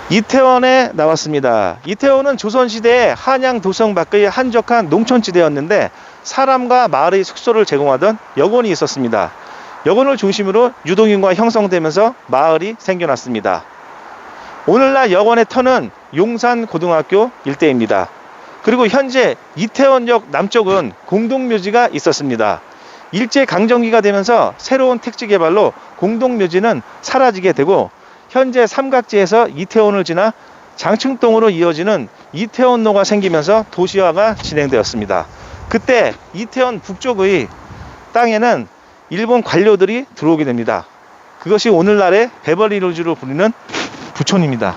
이태원에 나왔습니다. 이태원은 조선시대에 한양 도성 밖의 한적한 농촌지대였는데 사람과 마을의 숙소를 제공하던 여관이 있었습니다. 여관을 중심으로 유동인구가 형성되면서 마을이 생겨났습니다. 오늘날 여관의 터는 용산고등학교 일대입니다. 그리고 현재 이태원역 남쪽은 공동묘지가 있었습니다. 일제강점기가 되면서 새로운 택지 개발로 공동묘지는 사라지게 되고 현재 삼각지에서 이태원을 지나 장충동으로 이어지는 이태원로가 생기면서 도시화가 진행되었습니다. 그때 이태원 북쪽의 땅에는 일본 관료들이 들어오게 됩니다. 그것이 오늘날의 베버리힐즈로 불리는 부촌입니다.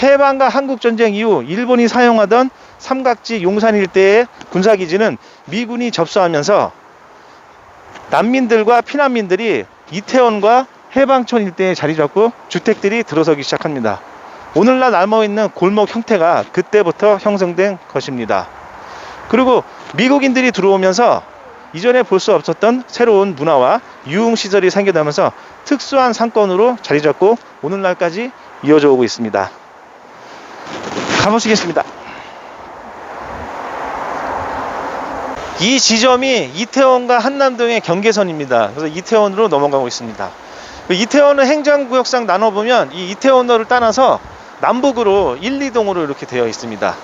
해방과 한국전쟁 이후 일본이 사용하던 삼각지 용산 일대의 군사기지는 미군이 접수하면서 난민들과 피난민들이 이태원과 해방촌 일대에 자리 잡고 주택들이 들어서기 시작합니다. 오늘날 남아있는 골목 형태가 그때부터 형성된 것입니다. 그리고 미국인들이 들어오면서 이전에 볼 수 없었던 새로운 문화와 유흥시설이 생겨나면서 특수한 상권으로 자리 잡고 오늘날까지 이어져 오고 있습니다. 가보시겠습니다. 이 지점이 이태원과 한남동의 경계선입니다. 그래서 이태원으로 넘어가고 있습니다. 이태원은 행정구역상 나눠보면 이 이태원로를 따라서 남북으로 1, 2동으로 이렇게 되어 있습니다.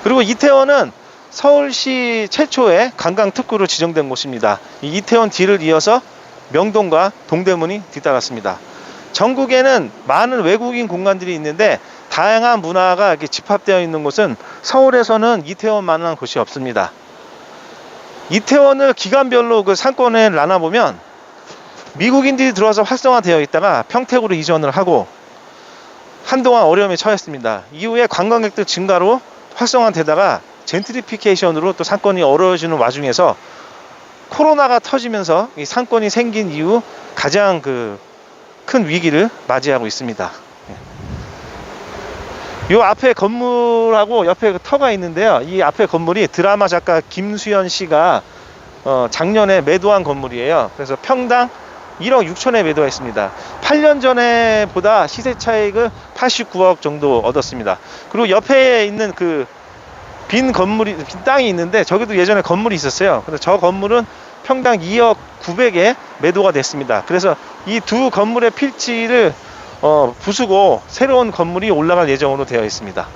그리고 이태원은 서울시 최초의 관광특구로 지정된 곳입니다. 이 이태원 뒤를 이어서 명동과 동대문이 뒤따랐습니다. 전국에는 많은 외국인 공간들이 있는데 다양한 문화가 이렇게 집합되어 있는 곳은 서울에서는 이태원만한 곳이 없습니다. 이태원을 기간별로 그 상권을 나눠보면 미국인들이 들어와서 활성화되어 있다가 평택으로 이전을 하고 한동안 어려움에 처했습니다. 이후에 관광객들 증가로 활성화되다가 젠트리피케이션으로 또 상권이 어려워지는 와중에서 코로나가 터지면서 이 상권이 생긴 이후 가장 큰 위기를 맞이하고 있습니다. 이 앞에 건물하고 옆에 터가 있는데요. 이 앞에 건물이 드라마 작가 김수현 씨가 작년에 매도한 건물이에요. 그래서 평당 1억 6천에 매도했습니다. 8년 전에 보다 시세 차익을 89억 정도 얻었습니다. 그리고 옆에 있는 빈 땅이 있는데 저기도 예전에 건물이 있었어요. 그래서 저 건물은 평당 2억 900에 매도가 됐습니다. 그래서 이 두 건물의 필지를 부수고 새로운 건물이 올라갈 예정으로 되어 있습니다.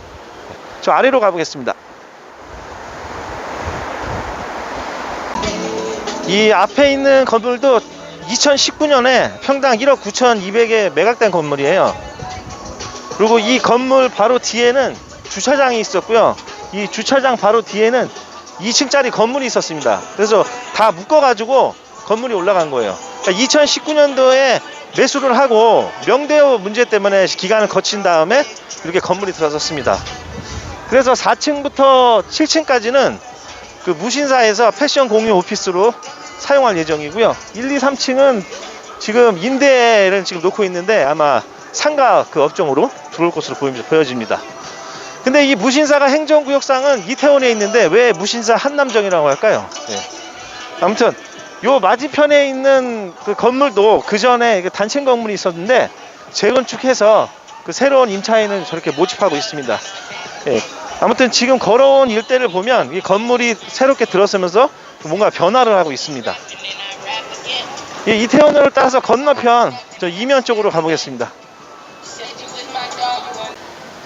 저 아래로 가보겠습니다. 이 앞에 있는 건물도 2019년에 평당 1억 9,200에 매각된 건물이에요. 그리고 이 건물 바로 뒤에는 주차장이 있었고요. 이 주차장 바로 뒤에는 2층짜리 건물이 있었습니다. 그래서 다 묶어가지고 건물이 올라간 거예요. 그러니까 2019년도에 매수를 하고 명대호 문제 때문에 기간을 거친 다음에 이렇게 건물이 들어섰습니다. 그래서 4층부터 7층까지는 무신사에서 패션 공유 오피스로 사용할 예정이고요. 1, 2, 3층은 지금 임대를 지금 놓고 있는데 아마 상가 업종으로 들어올 것으로 보여집니다. 근데 이 무신사가 행정구역상은 이태원에 있는데 왜 무신사 한남정이라고 할까요? 네. 아무튼 요 맞은편에 있는 건물도 그 전에 단층 건물이 있었는데 재건축해서 새로운 임차인을 저렇게 모집하고 있습니다. 네. 아무튼 지금 걸어온 일대를 보면 이 건물이 새롭게 들어서면서 뭔가 변화를 하고 있습니다. 이 이태원을 따라서 건너편 저 이면 쪽으로 가보겠습니다.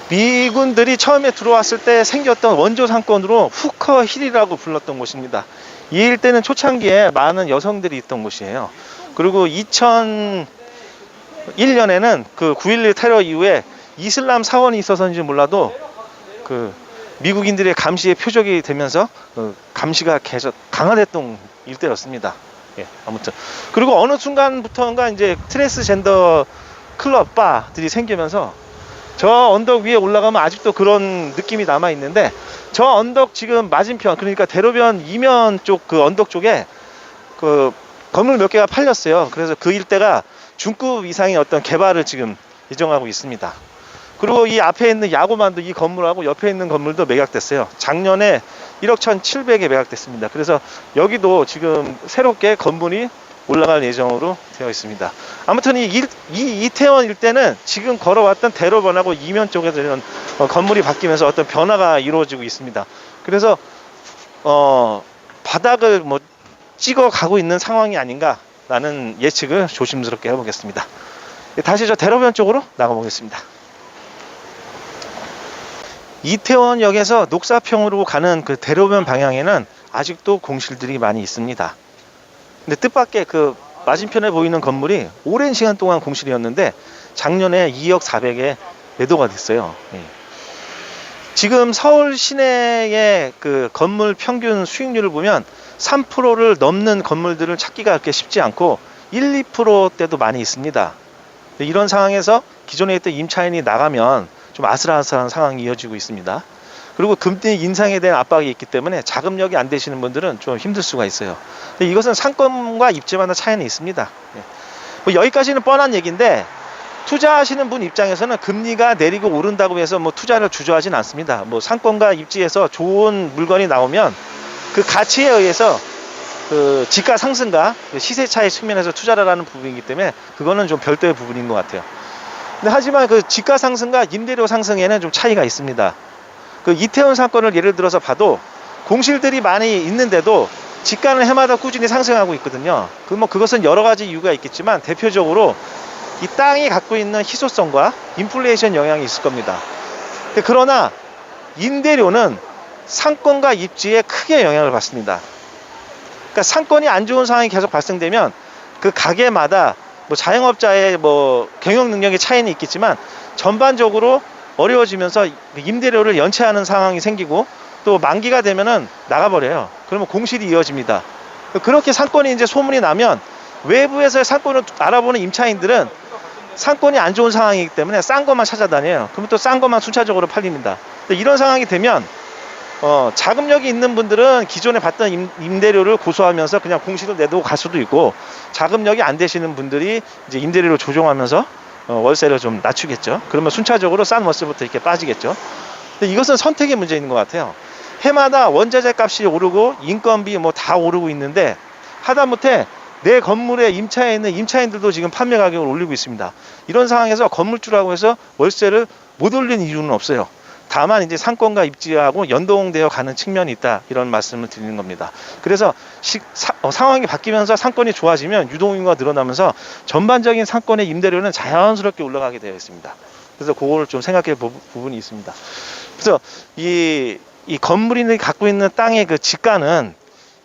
미군들이 처음에 들어왔을 때 생겼던 원조 상권으로 후커 힐이라고 불렀던 곳입니다. 이 일대는 초창기에 많은 여성들이 있던 곳이에요. 그리고 2001년에는 9.11 테러 이후에 이슬람 사원이 있어서인지 몰라도 미국인들의 감시의 표적이 되면서 감시가 계속 강화됐던 일대였습니다. 예, 아무튼 그리고 어느 순간부터인가 이제 트랜스젠더 클럽 바들이 생기면서 저 언덕 위에 올라가면 아직도 그런 느낌이 남아 있는데 저 언덕 지금 맞은편 그러니까 대로변 이면 쪽 언덕 쪽에 건물 몇 개가 팔렸어요. 그래서 그 일대가 중급 이상의 어떤 개발을 지금 예정하고 있습니다. 그리고 이 앞에 있는 야구만도 이 건물하고 옆에 있는 건물도 매각됐어요. 작년에 1억 1,700에 매각됐습니다. 그래서 여기도 지금 새롭게 건물이 올라갈 예정으로 되어 있습니다. 아무튼 이 이태원 일대는 지금 걸어왔던 대로변하고 이면 쪽에서 이런 건물이 바뀌면서 어떤 변화가 이루어지고 있습니다. 그래서 바닥을 뭐 찍어 가고 있는 상황이 아닌가라는 예측을 조심스럽게 해보겠습니다. 다시 저 대로변 쪽으로 나가보겠습니다. 이태원역에서 녹사평으로 가는 그 대로변 방향에는 아직도 공실들이 많이 있습니다. 근데 뜻밖의 그 맞은편에 보이는 건물이 오랜 시간 동안 공실이었는데 작년에 2억 4백에 매도가 됐어요. 예. 지금 서울 시내의 그 건물 평균 수익률을 보면 3%를 넘는 건물들을 찾기가 그렇게 쉽지 않고 1, 2%대도 많이 있습니다. 이런 상황에서 기존에 있던 임차인이 나가면 좀 아슬아슬한 상황이 이어지고 있습니다. 그리고 금리 인상에 대한 압박이 있기 때문에 자금력이 안 되시는 분들은 좀 힘들 수가 있어요. 근데 이것은 상권과 입지마다 차이는 있습니다. 뭐 여기까지는 뻔한 얘기인데 투자하시는 분 입장에서는 금리가 내리고 오른다고 해서 뭐 투자를 주저하진 않습니다. 뭐 상권과 입지에서 좋은 물건이 나오면 그 가치에 의해서 그 지가 상승과 시세 차이 측면에서 투자를 하는 부분이기 때문에 그거는 좀 별도의 부분인 것 같아요. 근데 하지만 그 지가 상승과 임대료 상승에는 좀 차이가 있습니다. 그 이태원 사건을 예를 들어서 봐도 공실들이 많이 있는데도 지가는 해마다 꾸준히 상승하고 있거든요. 그것은 여러 가지 이유가 있겠지만 대표적으로 이 땅이 갖고 있는 희소성과 인플레이션 영향이 있을 겁니다. 그러나 임대료는 상권과 입지에 크게 영향을 받습니다. 그러니까 상권이 안 좋은 상황이 계속 발생되면 그 가게마다 뭐 자영업자의 뭐 경영 능력의 차이는 있겠지만 전반적으로 어려워지면서 임대료를 연체하는 상황이 생기고 또 만기가 되면은 나가버려요. 그러면 공실이 이어집니다. 그렇게 상권이 이제 소문이 나면 외부에서 상권을 알아보는 임차인들은 상권이 안 좋은 상황이기 때문에 싼 것만 찾아다녀요. 그러면 또 싼 것만 순차적으로 팔립니다. 이런 상황이 되면 자금력이 있는 분들은 기존에 받던 임대료를 고수하면서 그냥 공실을 내두고 갈 수도 있고, 자금력이 안 되시는 분들이 이제 임대료를 조정하면서 월세를 좀 낮추겠죠. 그러면 순차적으로 싼 월세부터 이렇게 빠지겠죠. 근데 이것은 선택의 문제인 것 같아요. 해마다 원자재 값이 오르고 인건비 뭐 다 오르고 있는데 하다못해 내 건물에 임차해 있는 임차인들도 지금 판매 가격을 올리고 있습니다. 이런 상황에서 건물주라고 해서 월세를 못 올리는 이유는 없어요. 다만 이제 상권과 입지하고 연동되어 가는 측면이 있다, 이런 말씀을 드리는 겁니다. 그래서 상황이 바뀌면서 상권이 좋아지면 유동인구가 늘어나면서 전반적인 상권의 임대료는 자연스럽게 올라가게 되어 있습니다. 그래서 그걸 좀 생각해 볼 부분이 있습니다. 그래서 이 건물이 갖고 있는 땅의 그 지가는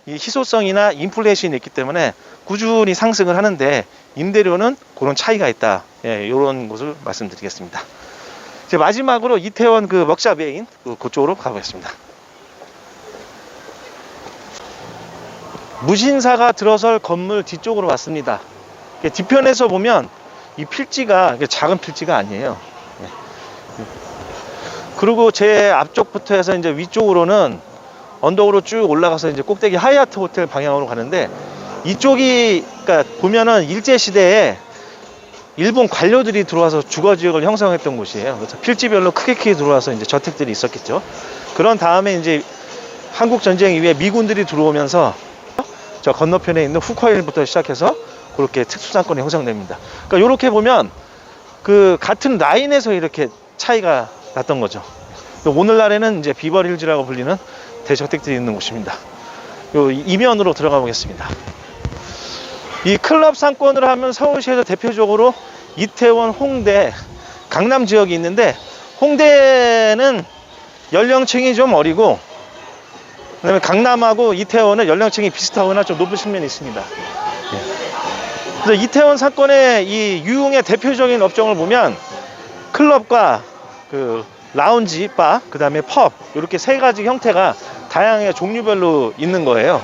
이 희소성이나 인플레이션이 있기 때문에 꾸준히 상승을 하는데 임대료는 그런 차이가 있다. 예, 이런 것을 말씀드리겠습니다. 이제 마지막으로 이태원 그 먹자 메인 그쪽으로 가보겠습니다. 무신사가 들어설 건물 뒤쪽으로 왔습니다. 뒤편에서 보면 이 필지가 작은 필지가 아니에요. 그리고 제 앞쪽부터 해서 이제 위쪽으로는 언덕으로 쭉 올라가서 이제 꼭대기 하얏트 호텔 방향으로 가는데, 이쪽이 그러니까 보면은 일제 시대에 일본 관료들이 들어와서 주거 지역을 형성했던 곳이에요. 그래서 필지별로 크게 들어와서 이제 저택들이 있었겠죠. 그런 다음에 이제 한국 전쟁 이후에 미군들이 들어오면서 저 건너편에 있는 후커힐부터 시작해서 그렇게 특수상권이 형성됩니다. 그러니까 이렇게 보면 그 같은 라인에서 이렇게 차이가 났던 거죠. 오늘날에는 이제 비버힐즈라고 불리는 대저택들이 있는 곳입니다. 요 이면으로 들어가 보겠습니다. 이 클럽 상권을 하면 서울시에서 대표적으로 이태원, 홍대, 강남 지역이 있는데, 홍대는 연령층이 좀 어리고 그다음에 강남하고 이태원은 연령층이 비슷하거나 좀 높은 측면이 있습니다. 그래서 이태원 사건의 이 유흥의 대표적인 업종을 보면 클럽과 그 라운지, 바, 그 다음에 펍, 이렇게 세 가지 형태가 다양하게 종류별로 있는 거예요.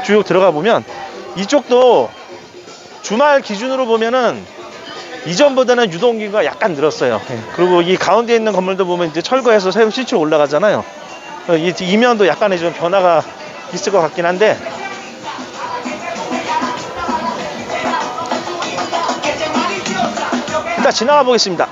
쭉 들어가 보면 이쪽도 주말 기준으로 보면은 이전보다는 유동인구가 약간 늘었어요. 그리고 이 가운데 있는 건물도 보면 이제 철거해서 새로 신축 올라가잖아요. 이 이면도 약간의 좀 변화가 있을 것 같긴 한데, 일단 지나가 보겠습니다.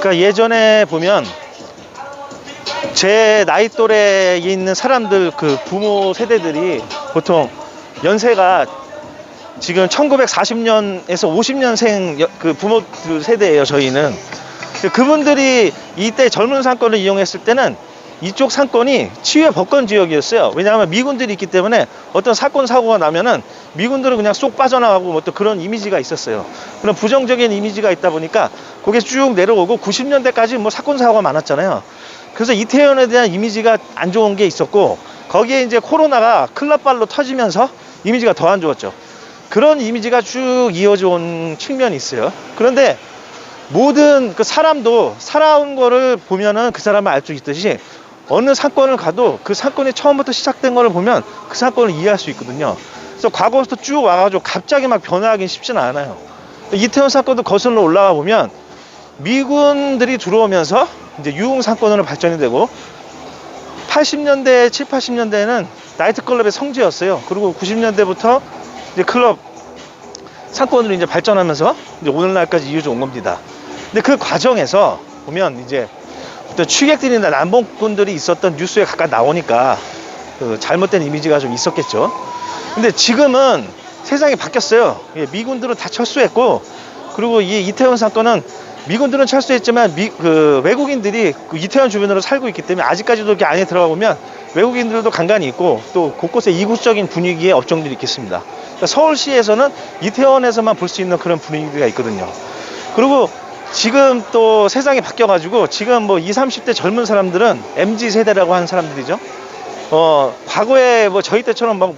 그러니까 예전에 보면 제 나이 또래에 있는 사람들 그 부모 세대들이 보통 연세가 지금 1940년에서 50년생 그 부모들 세대예요. 저희는 그분들이 이때 젊은 상권을 이용했을 때는 이쪽 상권이 치유의 법권 지역이었어요. 왜냐하면 미군들이 있기 때문에 어떤 사건 사고가 나면은 미군들은 그냥 쏙 빠져나가고 뭐 또 그런 이미지가 있었어요. 그런 부정적인 이미지가 있다 보니까 거기에 쭉 내려오고 90년대까지 뭐 사건 사고가 많았잖아요. 그래서 이태원에 대한 이미지가 안 좋은 게 있었고, 거기에 이제 코로나가 클럽발로 터지면서 이미지가 더 안 좋았죠. 그런 이미지가 쭉 이어져 온 측면이 있어요. 그런데 모든 그 사람도 살아온 거를 보면은 그 사람을 알 수 있듯이 어느 사건을 가도 그 사건이 처음부터 시작된 거를 보면 그 사건을 이해할 수 있거든요. 그래서 과거부터 쭉 와가지고 갑자기 막 변화하긴 쉽지는 않아요. 이태원 사건도 거슬러 올라가 보면 미군들이 들어오면서 이제 유흥 사건으로 발전이 되고, 80년대, 7, 80년대에는 나이트클럽의 성지였어요. 그리고 90년대부터 이제 클럽 사건으로 이제 발전하면서 이제 오늘날까지 이어져 온 겁니다. 근데 그 과정에서 보면 이제 어떤 취객들이나 남봉꾼들이 있었던 뉴스에 가까이 나오니까 그 잘못된 이미지가 좀 있었겠죠. 근데 지금은 세상이 바뀌었어요. 미군들은 다 철수했고, 그리고 이 이태원 사건은 미군들은 철수했지만 그 외국인들이 그 이태원 주변으로 살고 있기 때문에 아직까지도 이렇게 안에 들어가 보면 외국인들도 간간히 있고, 또 곳곳에 이국적인 분위기의 업종들이 있겠습니다. 그러니까 서울시에서는 이태원에서만 볼 수 있는 그런 분위기가 있거든요. 그리고 지금 또 세상이 바뀌어가지고 지금 뭐 20, 30대 젊은 사람들은 MZ 세대라고 하는 사람들이죠. 과거에 뭐 저희 때처럼 막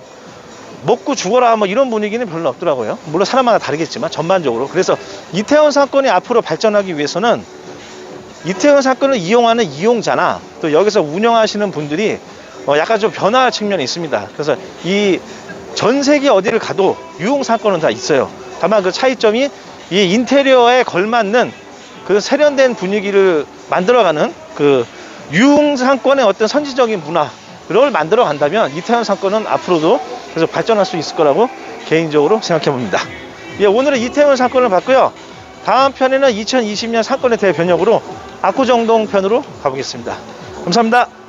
먹고 죽어라 뭐 이런 분위기는 별로 없더라고요. 물론 사람마다 다르겠지만 전반적으로. 그래서 이태원 사건이 앞으로 발전하기 위해서는 이태원 사건을 이용하는 이용자나 또 여기서 운영하시는 분들이 약간 좀 변화할 측면이 있습니다. 그래서 이 전 세계 어디를 가도 유흥 사건은 다 있어요. 다만 그 차이점이 이 인테리어에 걸맞는 그 세련된 분위기를 만들어가는 그 유흥 상권의 어떤 선지적인 문화를 만들어 간다면 이태원 사건은 앞으로도 계속 발전할 수 있을 거라고 개인적으로 생각해 봅니다. 예, 오늘은 이태원 사건을 봤고요. 다음 편에는 2020년 사건에 대해 변혁으로 압구정동 편으로 가보겠습니다. 감사합니다.